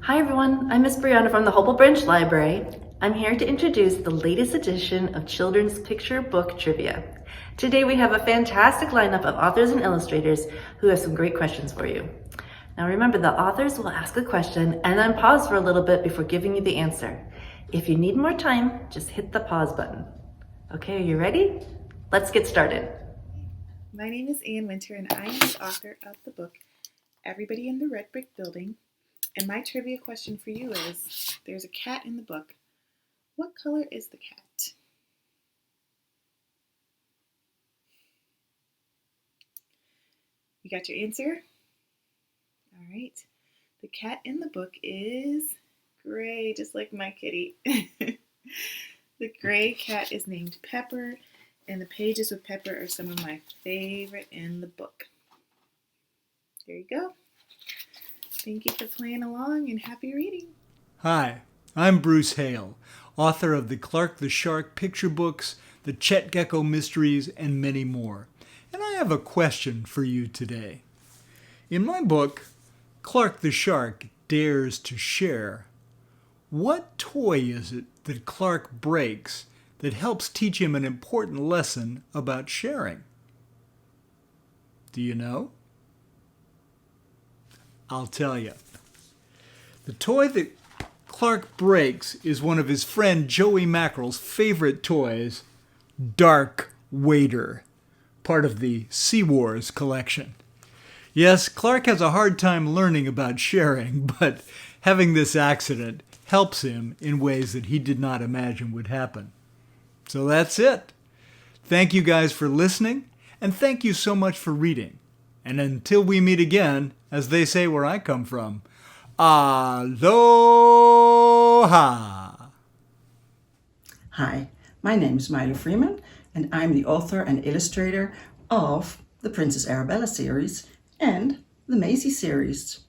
Hi everyone, I'm Miss Briana from the Hopewell Branch Library. I'm here to introduce the latest edition of Children's Picture Book Trivia. Today we have a fantastic lineup of authors and illustrators who have some great questions for you. Now remember, the authors will ask a question and then pause for a little bit before giving you the answer. If you need more time, just hit the pause button. Okay, are you ready? Let's get started. My name is Ann Winter and I am the author of the book Everybody in the Red Brick Building. And my trivia question for you is, there's a cat in the book. What color is the cat? You got your answer? All right. The cat in the book is gray, just like my kitty. The gray cat is named Pepper, and the pages with Pepper are some of my favorite in the book. There you go. Thank you for playing along and happy reading. Hi, I'm Bruce Hale, author of the Clark the Shark picture books, the Chet Gecko mysteries, and many more. And I have a question for you today. In my book, Clark the Shark Dares to Share, what toy is it that Clark breaks that helps teach him an important lesson about sharing? Do you know? I'll tell you. The toy that Clark breaks is one of his friend Joey Mackerel's favorite toys, Dark Waiter, part of the Sea Wars collection. Yes, Clark has a hard time learning about sharing, but having this accident helps him in ways that he did not imagine would happen. So that's it. Thank you guys for listening, and thank you so much for reading. And until we meet again, as they say where I come from, aloha! Hi, my name is Mileena Freeman, and I'm the author and illustrator of the Princess Arabella series and the Maisie series.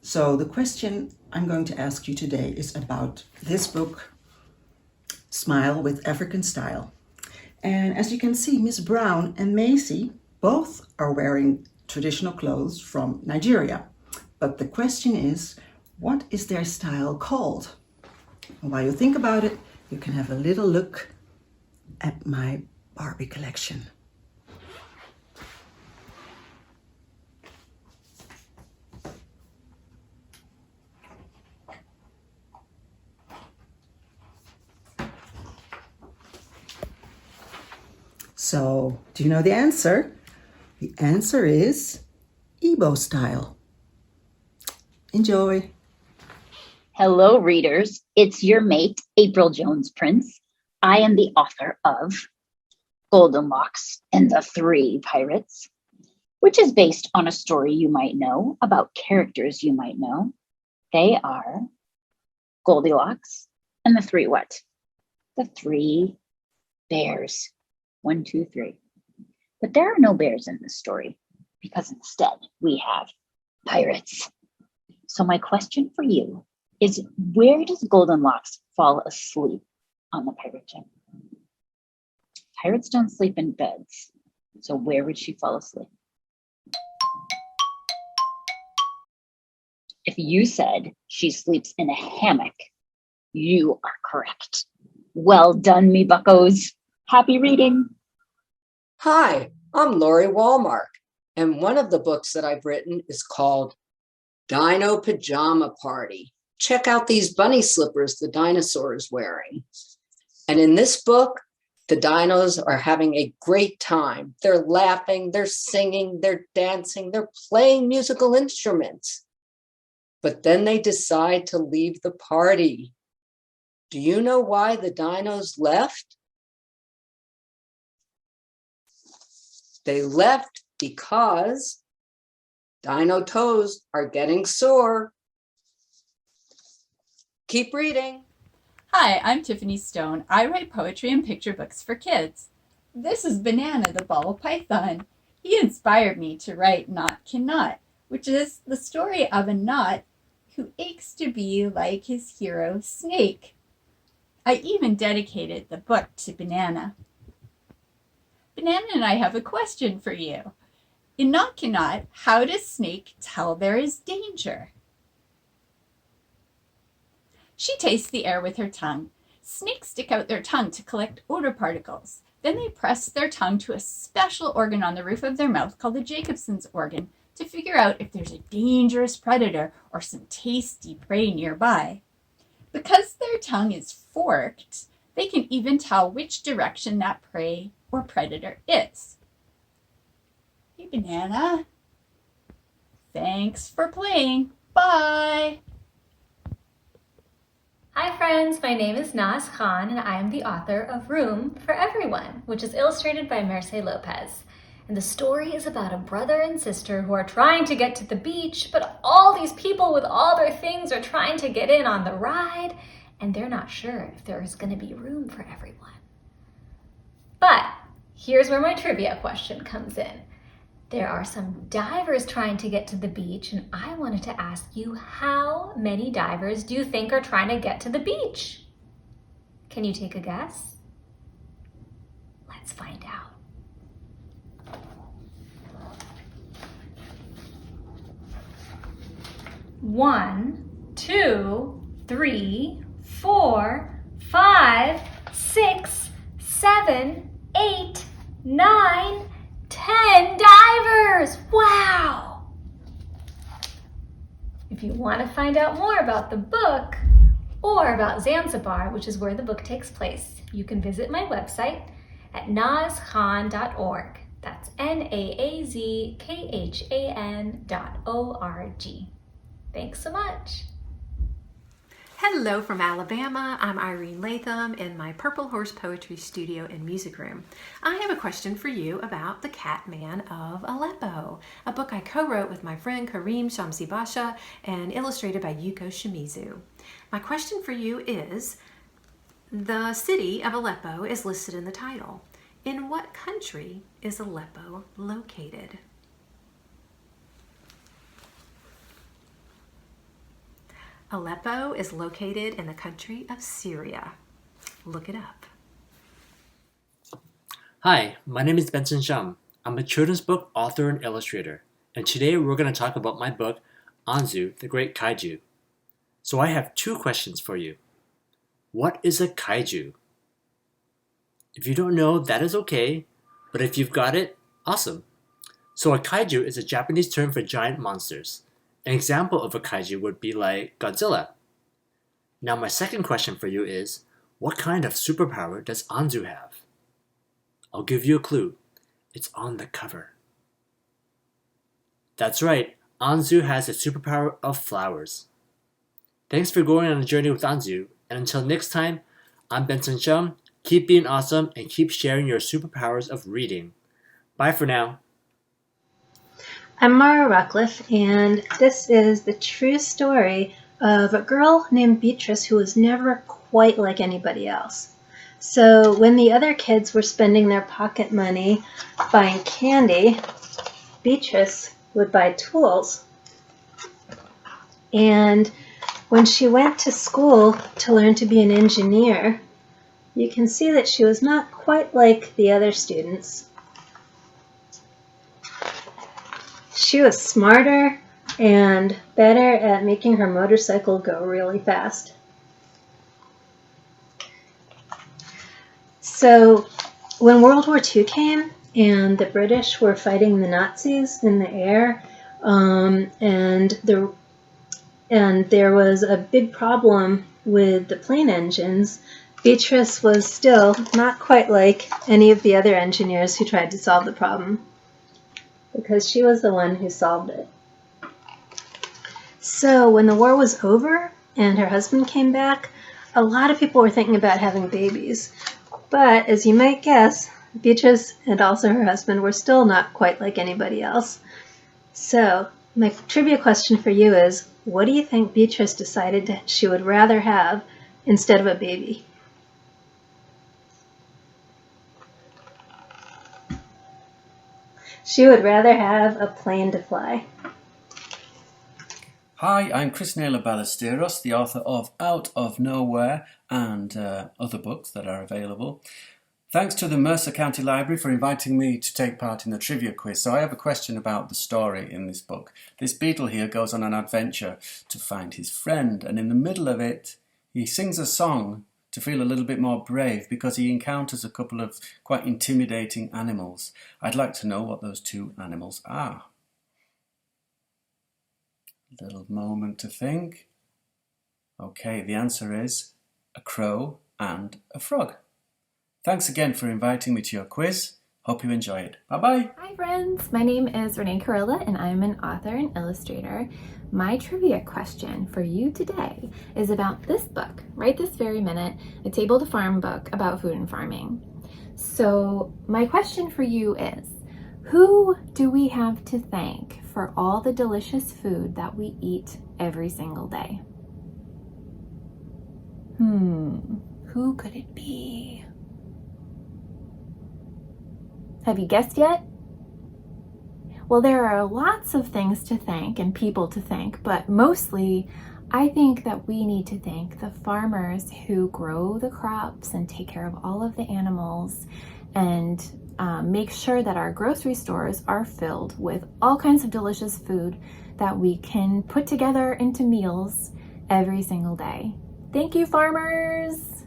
So the question I'm going to ask you today is about this book, Smile with African Style. And as you can see, Miss Brown and Maisie both are wearing traditional clothes from Nigeria. But the question is, what is their style called? And while you think about it, you can have a little look at my Barbie collection. So, do you know the answer? The answer is Igbo style. Enjoy. Hello, readers. It's your mate, April Jones Prince. I am the author of Goldenlocks and the Three Pirates, which is based on a story you might know about characters you might know. They are Goldilocks and the three what? The three bears. 1, 2, 3. But there are no bears in this story because instead we have pirates. So my question for you is, where does Goldenlocks fall asleep on the pirate ship? Pirates don't sleep in beds. So where would she fall asleep? If you said she sleeps in a hammock, you are correct. Well done, me buckos. Happy reading. Hi, I'm Laurie Walmart, and one of the books that I've written is called Dino Pajama Party. Check out these bunny slippers the dinosaur is wearing. And in this book, the dinos are having a great time. They're laughing, they're singing, they're dancing, they're playing musical instruments. But then they decide to leave the party. Do you know why the dinos left? They left because dino toes are getting sore. Keep reading. Hi, I'm Tiffany Stone. I write poetry and picture books for kids. This is Banana the Ball Python. He inspired me to write Not Cannot, which is the story of a knot who aches to be like his hero Snake. I even dedicated the book to Banana. Banana and I have a question for you. In Not Cannot, how does Snake tell there is danger? She tastes the air with her tongue. Snakes stick out their tongue to collect odor particles. Then they press their tongue to a special organ on the roof of their mouth called the Jacobson's organ to figure out if there's a dangerous predator or some tasty prey nearby. Because their tongue is forked, they can even tell which direction that prey or predator is. Hey, Banana. Thanks for playing. Bye. Hi friends, my name is Naskhan and I am the author of Room for Everyone, which is illustrated by Merce Lopez. And the story is about a brother and sister who are trying to get to the beach, but all these people with all their things are trying to get in on the ride, and they're not sure if there is going to be room for everyone. But here's where my trivia question comes in. There are some divers trying to get to the beach, and I wanted to ask you, how many divers do you think are trying to get to the beach? Can you take a guess? Let's find out. 1, 2, 3, 4, 5, 6, 7, 8, 9, 10 divers! Wow! If you want to find out more about the book or about Zanzibar, which is where the book takes place, you can visit my website at naskhan.org. That's NAAZKHAN.org. Thanks so much. Hello from Alabama. I'm Irene Latham in my Purple Horse Poetry Studio and Music Room. I have a question for you about The Catman of Aleppo, a book I co-wrote with my friend Kareem Shamsi Basha and illustrated by Yuko Shimizu. My question for you is, the city of Aleppo is listed in the title. In what country is Aleppo located? Aleppo is located in the country of Syria. Look it up. Hi, my name is Benson Sham. I'm a children's book author and illustrator, and today we're going to talk about my book, Anzu, the Great Kaiju. So I have 2 questions for you. What is a kaiju? If you don't know, that is okay, but if you've got it, awesome. So a kaiju is a Japanese term for giant monsters. An example of a kaiju would be like Godzilla. Now my second question for you is, what kind of superpower does Anzu have? I'll give you a clue. It's on the cover. That's right, Anzu has a superpower of flowers. Thanks for going on a journey with Anzu, and until next time, I'm Benson Sham. Keep being awesome and keep sharing your superpowers of reading. Bye for now. I'm Mara Ruckle, and this is the true story of a girl named Beatrice who was never quite like anybody else. So when the other kids were spending their pocket money buying candy, Beatrice would buy tools. And when she went to school to learn to be an engineer, you can see that she was not quite like the other students. She was smarter and better at making her motorcycle go really fast. So when World War II came and the British were fighting the Nazis in the air, and there was a big problem with the plane engines, Beatrice was still not quite like any of the other engineers who tried to solve the problem, because she was the one who solved it. So when the war was over and her husband came back, a lot of people were thinking about having babies. But as you might guess, Beatrice and also her husband were still not quite like anybody else. So my trivia question for you is, what do you think Beatrice decided she would rather have instead of a baby? She would rather have a plane to fly. Hi, I'm Chris Naylor Ballesteros, the author of Out of Nowhere and other books that are available. Thanks to the Mercer County Library for inviting me to take part in the trivia quiz. So I have a question about the story in this book. This beetle here goes on an adventure to find his friend, and in the middle of it, He sings a song to feel a little bit more brave because he encounters a couple of quite intimidating animals. I'd like to know what those two animals are. Little moment to think. Okay, the answer is a crow and a frog. Thanks again for inviting me to your quiz. Hope you enjoy it. Bye-bye. Hi friends, my name is Renee Carilla and I'm an author and illustrator. My trivia question for you today is about this book, right this very minute, a Table to Farm book about food and farming. So my question for you is, who do we have to thank for all the delicious food that we eat every single day? Who could it be? Have you guessed yet? Well, there are lots of things to thank and people to thank, but mostly I think that we need to thank the farmers who grow the crops and take care of all of the animals and make sure that our grocery stores are filled with all kinds of delicious food that we can put together into meals every single day. Thank you, farmers!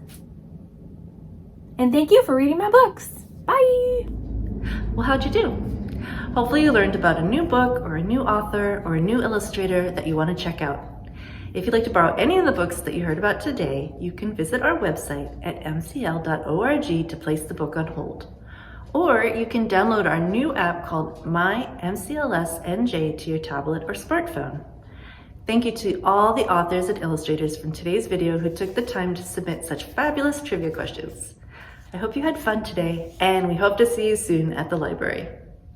And thank you for reading my books. Bye! Well, how'd you do? Hopefully you learned about a new book or a new author or a new illustrator that you want to check out. If you'd like to borrow any of the books that you heard about today, you can visit our website at mcl.org to place the book on hold. Or you can download our new app called My MCLS NJ to your tablet or smartphone. Thank you to all the authors and illustrators from today's video who took the time to submit such fabulous trivia questions. I hope you had fun today, and we hope to see you soon at the library.